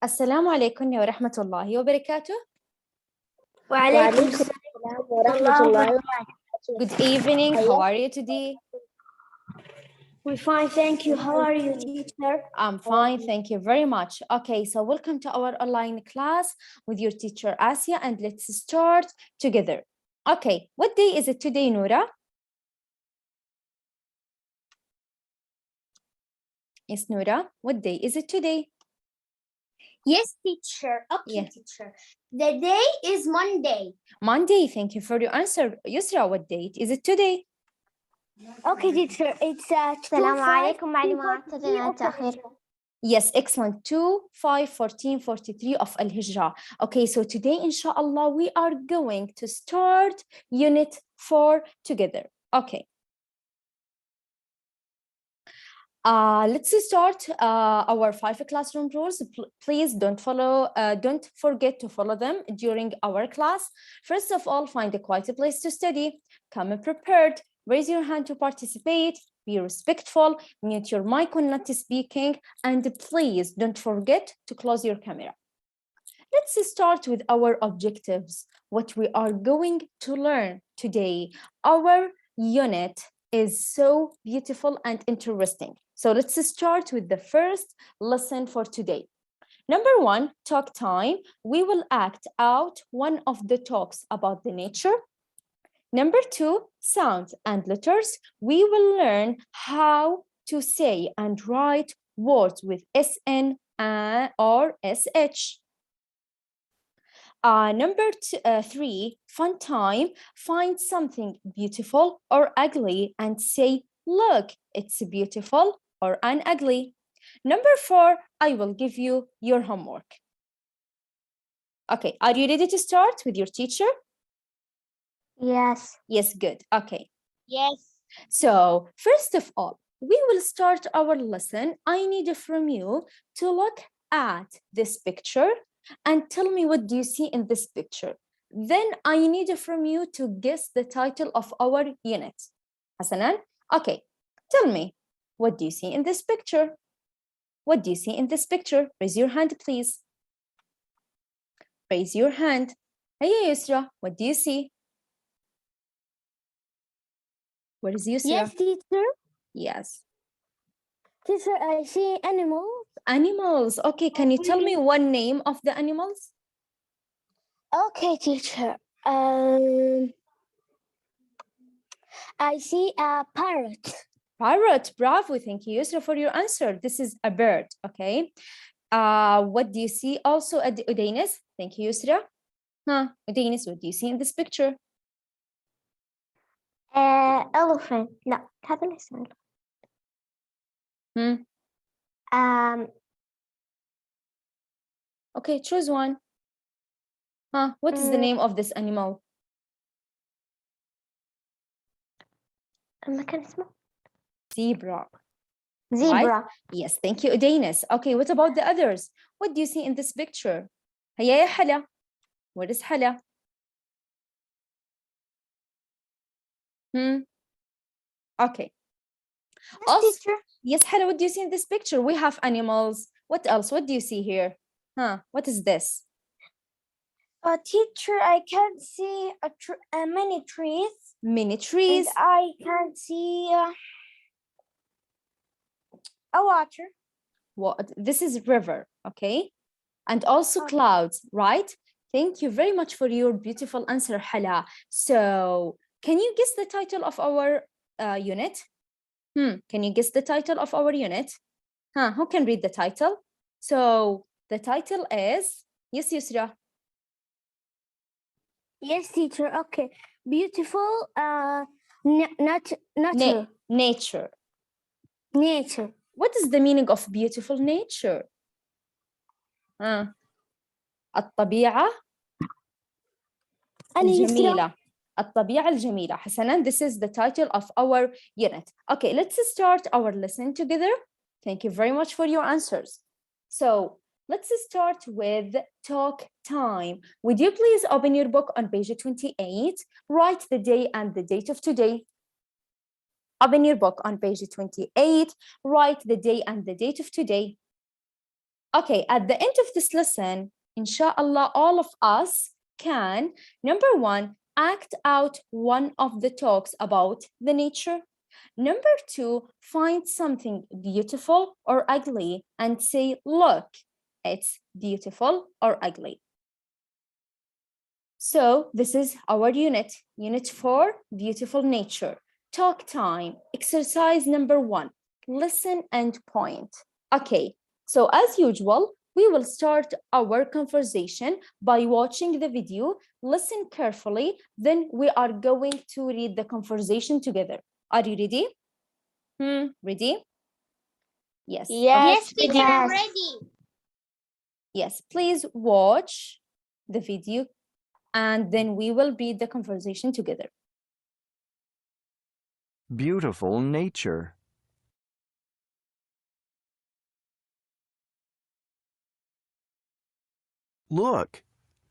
السلام عليكم ورحمة الله وبركاته. وعليكم السلام ورحمة الله وبركاته. Good evening. How are you today? We're fine, thank you. How are you, teacher? I'm fine. Thank you very much. Okay, so welcome to our online class with your teacher Asia, and let's start together. Okay, what day is it today, Noura? Yes, Noura, what day is it today? Yes, teacher. Okay, Yeah. teacher. The day is Monday. Monday. Thank you for your answer. Yusra, what date is it today? Okay, teacher. It's السلام عليكم معلومات التأخير. Yes, excellent. 2/5/1443 of Al-Hijra. Okay, so today, inshallah, we are going to start Unit 4 together. Okay. Let's start our 5 classroom rules. Please don't forget to follow them during our class. First of all, find a quiet place to study. Come prepared. Raise your hand to participate. Be respectful. Mute your mic when not speaking. And please don't forget to close your camera. Let's start with our objectives. What we are going to learn today. Our unit is so beautiful and interesting. So let's start with the first lesson for today. Number 1, talk time. We will act out one of the talks about the nature. Number 2, sounds and letters. We will learn how to say and write words with SN or SH. Number 3, fun time. Find something beautiful or ugly and say, look, it's beautiful or an ugly. Number 4, I will give you your homework. Okay, are you ready to start with your teacher? Yes. Yes, good. Okay. Yes. So first of all, we will start our lesson. I need from you to look at this picture and tell me what do you see in this picture. Then I need from you to guess the title of our unit. Hasanan? Okay, tell me, what do you see in this picture? What do you see in this picture? Raise your hand, please. Raise your hand. Hey, Yusra, what do you see? Where is Yusra? Yes, teacher. Yes. Teacher, I see animals. Animals. Okay, can you tell me one name of the animals? Okay, teacher. I see a parrot. Parrot. Bravo. Thank you, Yusra, for your answer. This is a bird. Okay. What do you see also at Udainis? Thank you, Yusra. Udainis, what do you see in this picture? elephant. لا هذا اللي اسمه Okay, choose one. What is the name of this animal? ما كان اسمه Zebra. zebra. Right? Yes, thank you, Udainis. Okay, what about the others? What do you see in this picture? هيا يا حلا. Where is حلا? Okay. Yes, Also, teacher. yes, Hala, what do you see in this picture? We have animals. What else? What do you see here? What is this? Teacher, I can see many trees. Many trees. And I can see a water. What? This is river, okay? And also clouds, right? Thank you very much for your beautiful answer, Hala. So, can you guess the title of our unit? Can you guess the title of our unit? Who can read the title? So, the title is, yes, Yusra. Yes, teacher. Okay. Beautiful nature. Nature. Nature. What is the meaning of beautiful nature? الطبيعة الجميلة. الطبيعة الجميلة. حسناً, this is the title of our unit. Okay, let's start our lesson together. Thank you very much for your answers. So, let's start with talk time. Would you please open your book on page 28? Write the day and the date of today. Open your book on page 28. Write the day and the date of today. Okay, at the end of this lesson, inshallah, all of us can, number one, act out one of the talks about the nature. Number two, find something beautiful or ugly and say, look, it's beautiful or ugly. So this is our unit, Unit 4, Beautiful Nature. Talk time, exercise number 1, listen and point. Okay, so as usual, we will start our conversation by watching the video, listen carefully, then we are going to read the conversation together. Are you ready? Ready? Yes. Yes, teacher, yes. I'm ready. Yes, please watch the video and then we will read the conversation together. Beautiful nature. Look,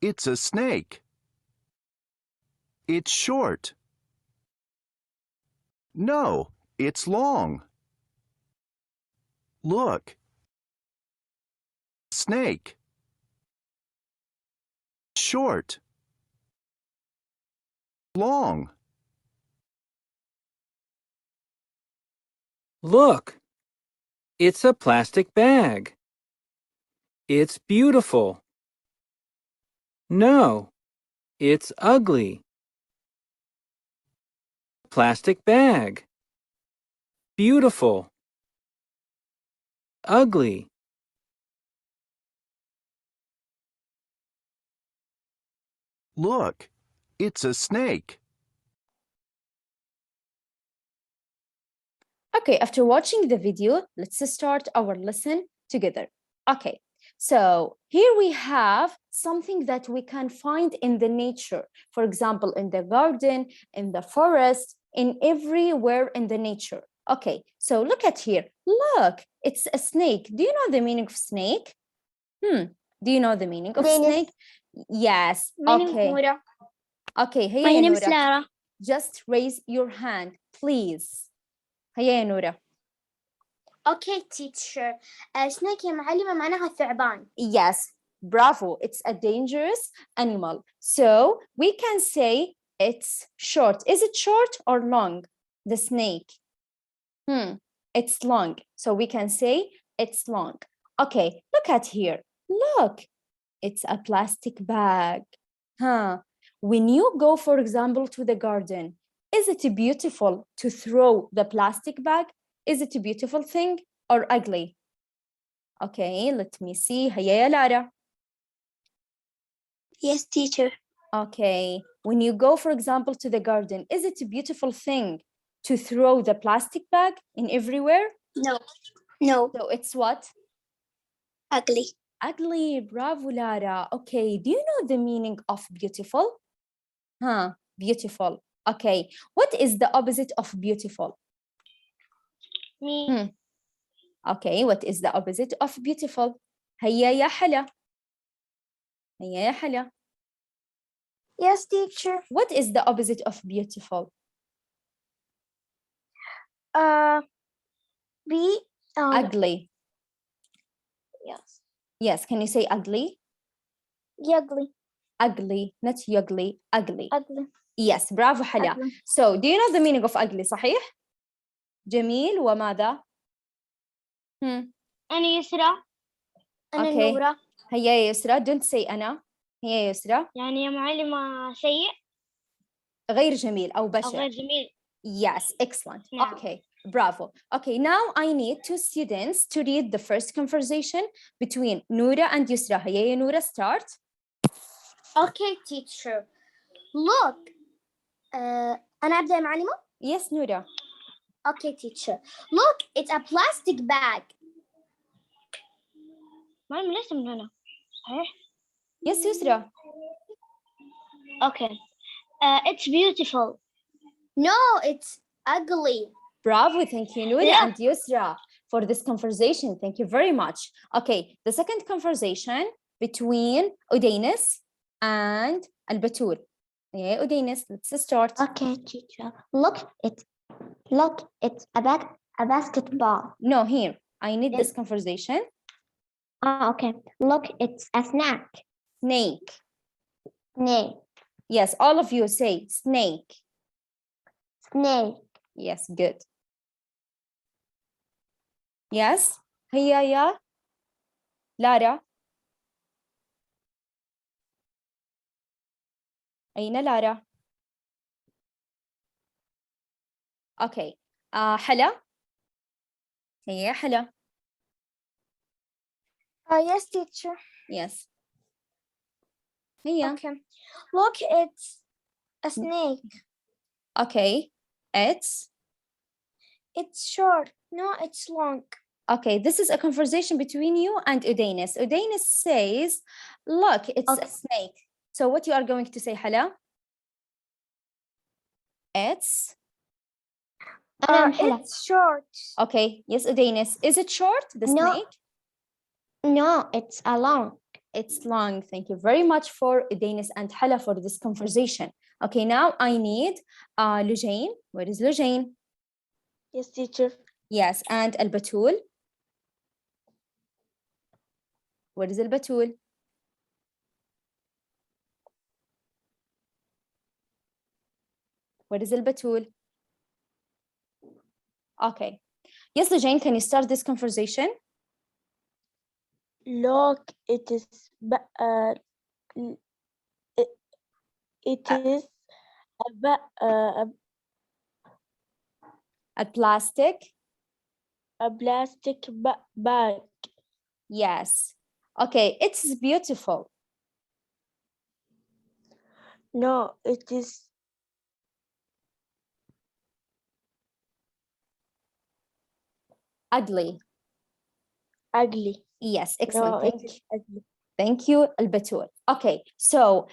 it's a snake. It's short. No, it's long. Look. Snake. Short. Long. Look, it's a plastic bag. It's beautiful. No, it's ugly. Plastic bag. Beautiful. Ugly. Look, it's a snake. Okay, after watching the video, let's start our lesson together. Okay, so here we have something that we can find in the nature. For example, in the garden, in the forest, in everywhere in the nature. Okay, so look at here. Look, it's a snake. Do you know the meaning of snake? Do you know the meaning of snake? Yes. Okay. Okay, My هيا يا name is نورة. Lara. Just raise your hand, please. هيا يا نورة. Okay, teacher. Snake يا معلمة معناها ثعبان. Yes, bravo. It's a dangerous animal. So we can say it's short. Is it short or long? The snake. It's long. So we can say it's long. Okay, look at here. Look, it's a plastic bag. When you go, for example, to the garden, is it beautiful to throw the plastic bag? Is it a beautiful thing or ugly? Okay, let me see. هيا يا لارا. Yes, teacher. Okay, when you go, for example, to the garden, is it a beautiful thing to throw the plastic bag in everywhere? No. No. So it's what? Ugly. Ugly. Bravo, Lara. Okay, do you know the meaning of beautiful? Beautiful. Okay, what is the opposite of beautiful? Me. Okay, what is the opposite of beautiful? هيا يا حلا. هيا يا حلا. Yes, teacher. What is the opposite of beautiful? Be Ugly. Yes. Yes, can you say ugly? Ugly. Ugly, not ugly, ugly. Ugly. Yes, bravo حلا. Ugly. So, do you know the meaning of ugly, صحيح؟ جميل وماذا؟ أنا يسرى. أنا Okay. نورة. هيا يا يسرى, don't say أنا. هيا يا يسرى. يعني يا معلمة سيء غير جميل أو أو بشع. غير جميل. Yes, excellent. Yeah. Okay, bravo. Okay, now I need 2 students to read the first conversation between Noura and Yusra. هيا يا نورة, start. Okay, teacher. Look. أنا أبدأ يا معلمة? Yes, Noura. Okay, teacher. Look, it's a plastic bag. معلمة ليس من هنا. صحيح؟ Yes, Yusra. Okay. It's beautiful. No, it's ugly. Bravo, thank you, Noura Yeah. and Yusra, for this conversation. Thank you very much. Okay, the second conversation between Udainis and Al-Batur. Yeah, Udainis, let's start. Okay, teacher. Look, it's a basketball. No, here, I need this conversation. Okay. Look, it's a snack. Snake. Snake. Yes, all of you say snake. Snake. Yes, good. Yes, هيا يا لارا. أين لارا؟ Okay. حلا. هيا حلا. Yes, teacher. Yes. هيا. Okay. Look, it's a snake. Okay. It's It's short. No, it's long. okay. This is a conversation between you and Udanis. Udanis says, "Look, it's a snake." So what you are going to say, Hala? It's It's short. okay. Yes, Udanis. Is it short? The No. snake? No, it's a long. It's long. Thank you very much for Udanis and Hala for this conversation. Okay, now I need Lujain. Where is Lujain? Yes, teacher. Yes, and Al-Batul. Where is Al-Batul? Where is Al-Batul? Okay. Yes, Lujain, can you start this conversation? Look, it is A plastic? a plastic bag. Yes. Okay, it's beautiful. No, it is Ugly. ugly. Yes, excellent. No, Thank it you. is ugly. Thank you, Al-Batul. Okay, so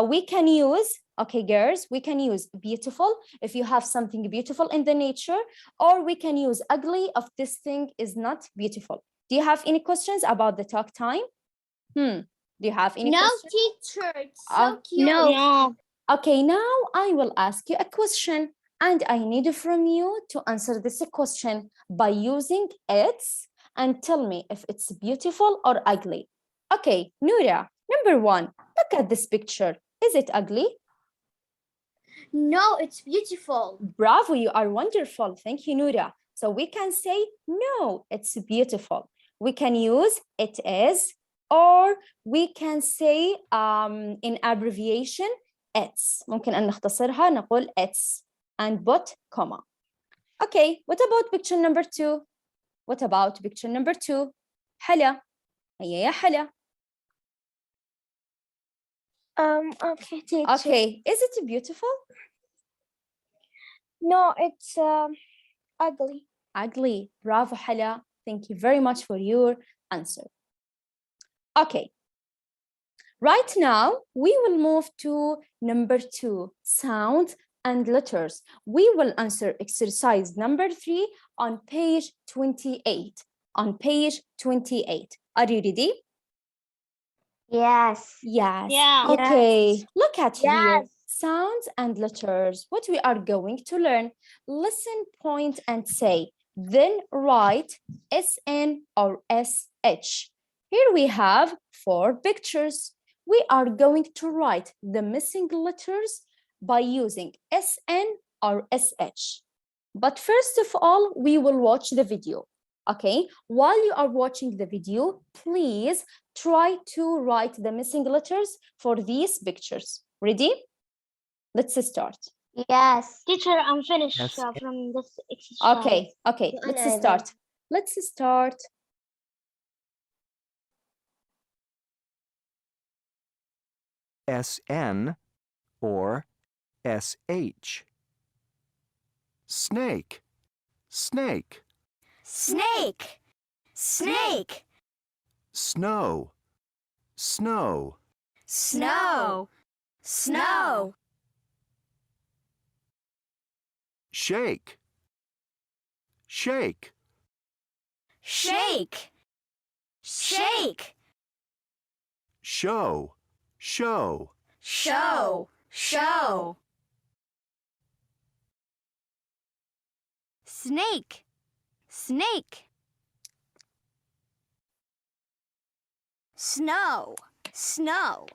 we can use, okay, girls, we can use beautiful if you have something beautiful in the nature, or we can use ugly if this thing is not beautiful. Do you have any questions about the talk time? Do you have any questions? teacher, it's so cute. No. Okay, now I will ask you a question, and I need from you to answer this question by using its and tell me if it's beautiful or ugly. Okay, Noura, number one, look at this picture. Is it ugly? No, it's beautiful. Bravo, you are wonderful. Thank you, Noura. So we can say, no, it's beautiful. We can use it is, or we can say in abbreviation, it's. ممكن أن نختصرها نقول it's and put comma. Okay, what about picture number two? What about picture number two? حلا. هيا يا حلا. Okay, teacher. Okay, is it beautiful? No, it's ugly. Ugly. Bravo, Hala. Thank you very much for your answer. Okay. Right now, we will move to number two, sound and letters. We will answer exercise number 3 on page 28. On page 28. Are you ready? Yes. Yes. Yeah. Okay. Yes. Look at here. Yes. Sounds and letters. What we are going to learn. Listen, point, and say. Then write SN or SH. Here we have 4 pictures. We are going to write the missing letters by using SN or SH. But first of all, we will watch the video. Okay, while you are watching the video, please try to write the missing letters for these pictures. Ready? Let's start. Yes. Teacher, I'm finished Yes. from this exercise. Okay, So let's another. start. Let's start. SN or SH. Snake. Snake. Snake, snake, Snow. Snow. snow, snow, Shake. Shake. shake, shake, Show. Show. show, show. Snake, snake, snow, snow.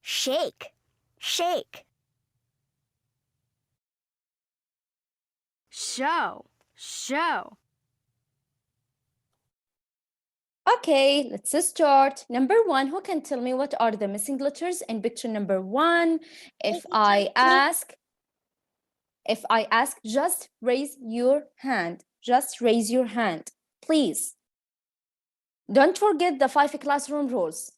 Shake, shake. Show, show. Okay, let's start. Number one, who can tell me what are the missing letters in picture number one? If I ask, just raise your hand. Just raise your hand, please. Don't forget the 5 classroom rules.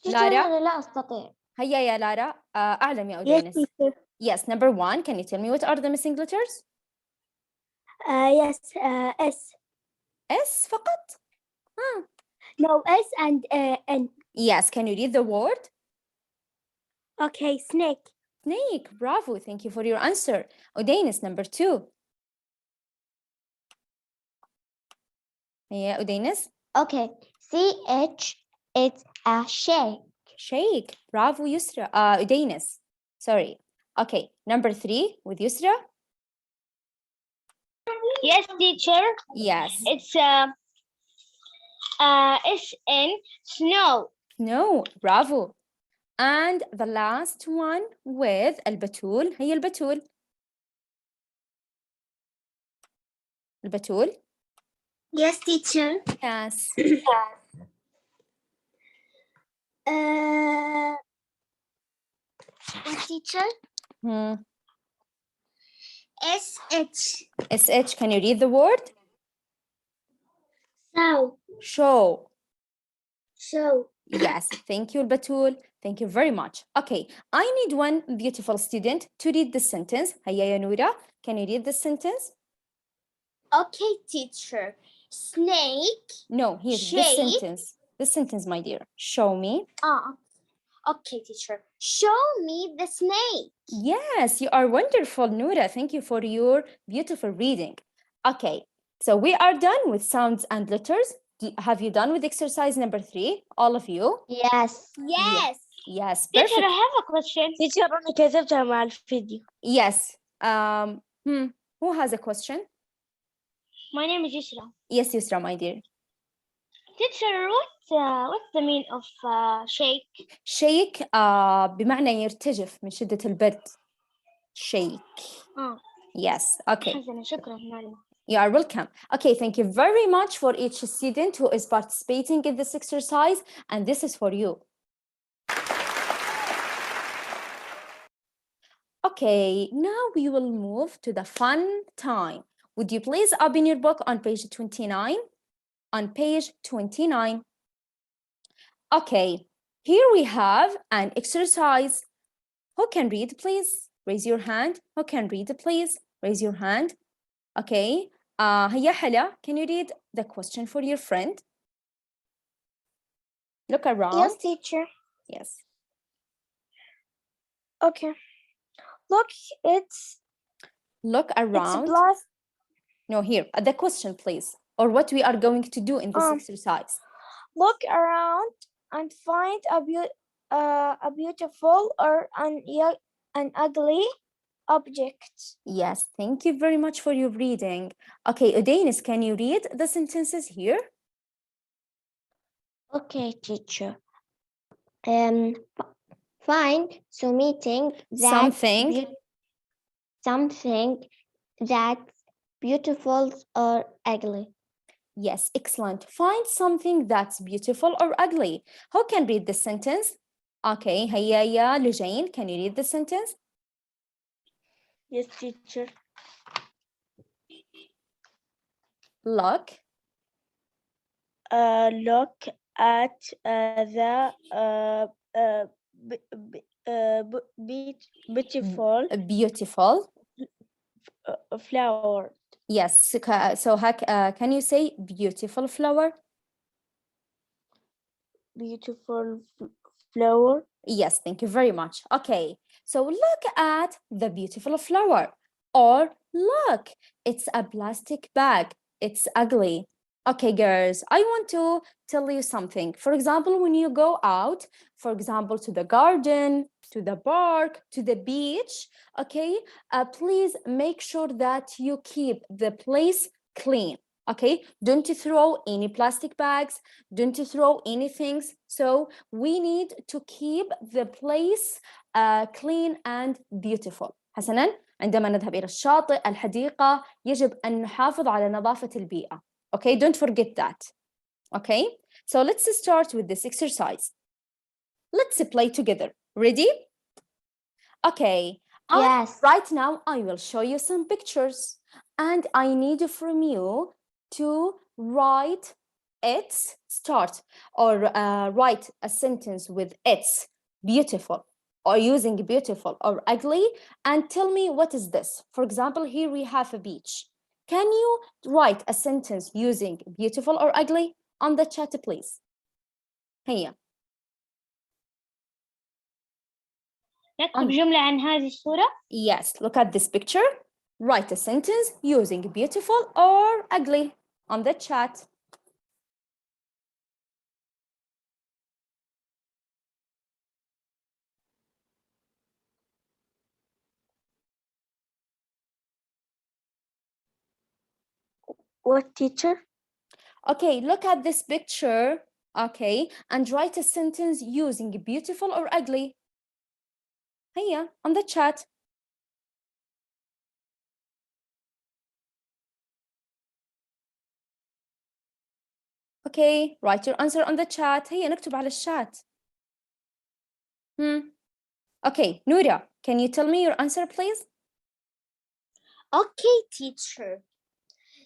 لارا أنا لا أستطيع. هيا يا لارا أعلم يا Yes, أودينس. teacher. Yes, number one, can you tell me what are the missing letters? Yes, S. S فقط. No, S and N. Yes, can you read the word? Okay, snake. Snake, bravo, thank you for your answer. Udainis, number two. Yeah, Udainis. Okay. CH, it's a shake. Shake, bravo, Yusra. Udainis, sorry. Okay, number three with Yusra. Yes, teacher. Yes. It's SN, snow. No, bravo. And the last one with البتول. هي البتول. البتول. Yes, teacher. Yes. Yes, teacher. Hmm. SH. SH, can you read the word? So. Show. So. Yes, thank you, Batul. Thank you very much. Okay, I need one beautiful student to read the sentence. Hiya ya Noura, can you read the sentence? Okay, teacher. Snake. No, here, Shake. this sentence. This sentence, my dear. Show me. Okay, teacher. Show me the snake. Yes, you are wonderful, Noura. Thank you for your beautiful reading. Okay, so we are done with sounds and letters. Have you done with exercise number 3, all of you? Yes. Yes. Yes, Teacher, perfect. I have a question. Teacher, أنا كتبتها مع الفيديو. Yes. Who has a question? My name is Yusra. Yes, Yusra, my dear. Teacher, what's the meaning of shake? Shake بمعنى يرتجف من شدة البرد. Shake. Yes, okay. حسنا شكرا معلمة. You are welcome. Okay, thank you very much for each student who is participating in this exercise, and this is for you. Okay, now we will move to the fun time. Would you please open your book on page 29? On page 29. Okay, here we have an exercise. Who can read, please? Raise your hand. Who can read, please? Raise your hand. Okay. Hiya Hala, can you read the question for your friend? Look around. Yes, teacher. Yes. Okay. Look, Look around. plus. No, here, the question, please. Or what we are going to do in this exercise. Look around and find a beautiful or an ugly object. Yes, thank you very much for your reading. Okay, Udainis, can you read the sentences here? Okay, teacher. Find something that's beautiful or ugly. Yes, excellent. Find something that's beautiful or ugly. Who can read the sentence? Okay, Hayya ya Lujain, can you read the sentence? Yes, teacher. Look. Look at the beautiful Beautiful. flower. Yes, so can you say beautiful flower? Beautiful flower. Yes, thank you very much. Okay, so look at the beautiful flower. Or look, it's a plastic bag. It's ugly. Okay, girls, I want to tell you something. For example, when you go out, for example, to the garden, to the park, to the beach, okay, please make sure that you keep the place clean. Okay, don't throw any plastic bags, don't throw any things. So we need to keep the place clean and beautiful. حسناً، عندما نذهب إلى الشاطئ، الحديقة، يجب أن نحافظ على نظافة البيئة. Okay, don't forget that. Okay, so let's start with this exercise. Let's play together. Ready? Okay. Yes. Right now, I will show you some pictures, and I need from you to write its start or write a sentence with its beautiful or using beautiful or ugly, and tell me what is this. For example, here we have a beach. Can you write a sentence using beautiful or ugly on the chat, please? هيا. نكتب جملة عن هذه الصورة. Yes, look at this picture. Write a sentence using beautiful or ugly on the chat. What, teacher? Okay, look at this picture. Okay, and write a sentence using beautiful or ugly. Here on the chat. Okay, write your answer on the chat. هيا نكتب على الشات. Okay, Noura, can you tell me your answer, please? Okay, teacher.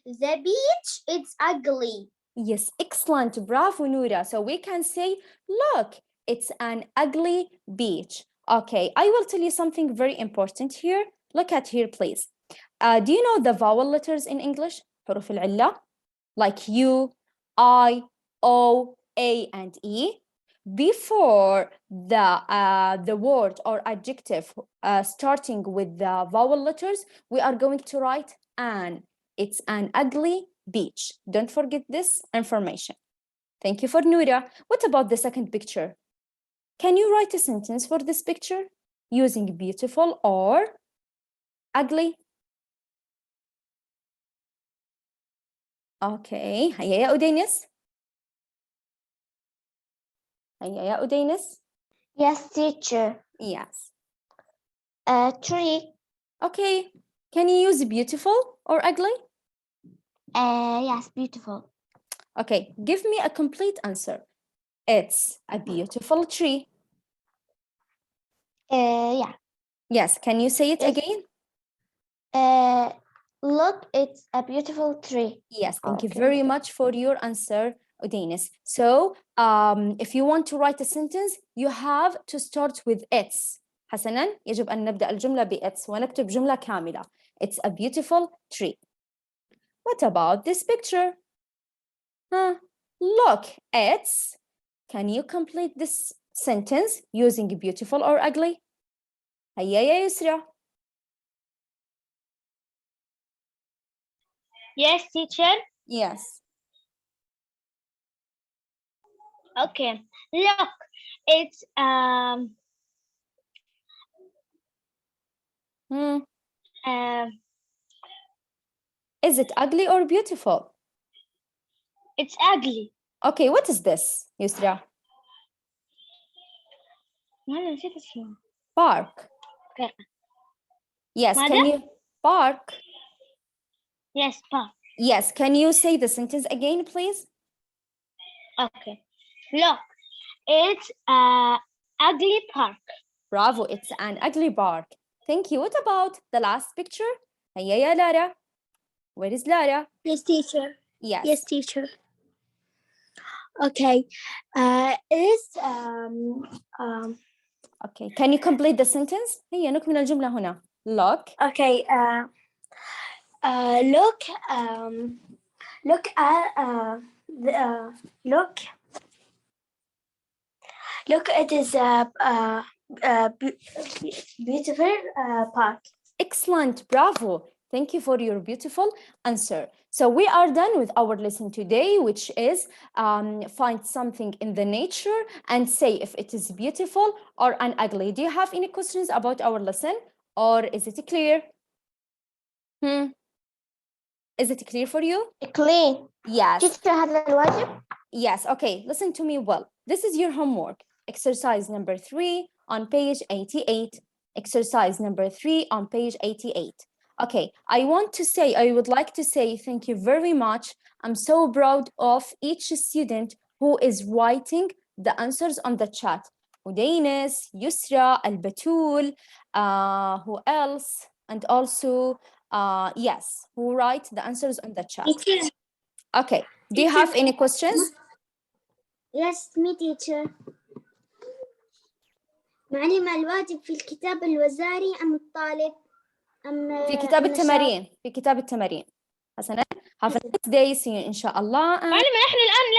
The beach is ugly. Yes, excellent. Bravo, Noura. So we can say, look, it's an ugly beach. Okay, I will tell you something very important here. Look at here, please. Do you know the vowel letters in English? حروف العلة, like U, I, O, A, and E. Before the word or adjective starting with the vowel letters, we are going to write an. It's an ugly beach. Don't forget this information. Thank you for Noura. What about the second picture? Can you write a sentence for this picture using beautiful or ugly? Okay, هيا يا أودينيس. هيا يا أودينيس. Yes, teacher. Yes. Tree. Okay, can you use beautiful or ugly? Yes, beautiful. Okay, give me a complete answer. It's a beautiful tree. Yeah. Yes, can you say it Yes. again? Look, it's a beautiful tree. Yes, thank you Okay. very much for your answer, Udenis. So, if you want to write a sentence, you have to start with it's. حسناً، يجب أن نبدأ الجملة بإتس ونكتب جملة كاملة. It's a beautiful tree. What about this picture? Look, it's. Can you complete this sentence using beautiful or ugly? هيا يا يسرا. Yes, teacher. Yes. Okay. Look, it's Is it ugly or beautiful? it's ugly. Okay, what is this, Yusra? أنا نسيت اسمه. Park. Okay. Yes, ماذا؟ can you park? Yes, park. Yes, can you say the sentence again, please? Okay. Look, it's a ugly park. Bravo, it's an ugly park. Thank you. What about the last picture? هيا يا Lara. Where is Lara? Yes, teacher. Yes. Yes, teacher. Okay. Is Okay, can you complete the sentence? هيا نكمل الجملة هنا. Look. okay. Look. Look at look. Look, it is a beautiful park. Excellent, bravo. Thank you for your beautiful answer. So we are done with our lesson today, which is find something in the nature and say if it is beautiful or an ugly. Do you have any questions about our lesson or is it clear? Is it clear for you? Clean. Yes. Teacher هذا الواجب. Yes, okay, listen to me well. This is your homework. Exercise number 3 on page 88. Exercise number 3 on page 88. Okay, I would like to say thank you very much. I'm so proud of each student who is writing the answers on the chat. Udainis, Yusra, Al-Batul, who else? And also, yes, who write the answers on the chat. Okay, do you have any questions? Yes, me teacher. معلمة الواجب في الكتاب الوزاري أم الطالب أم في كتاب النشاط؟ التمارين. في كتاب التمارين. حسنا. Have a nice day. See you إن شاء الله. معلمة نحن الآن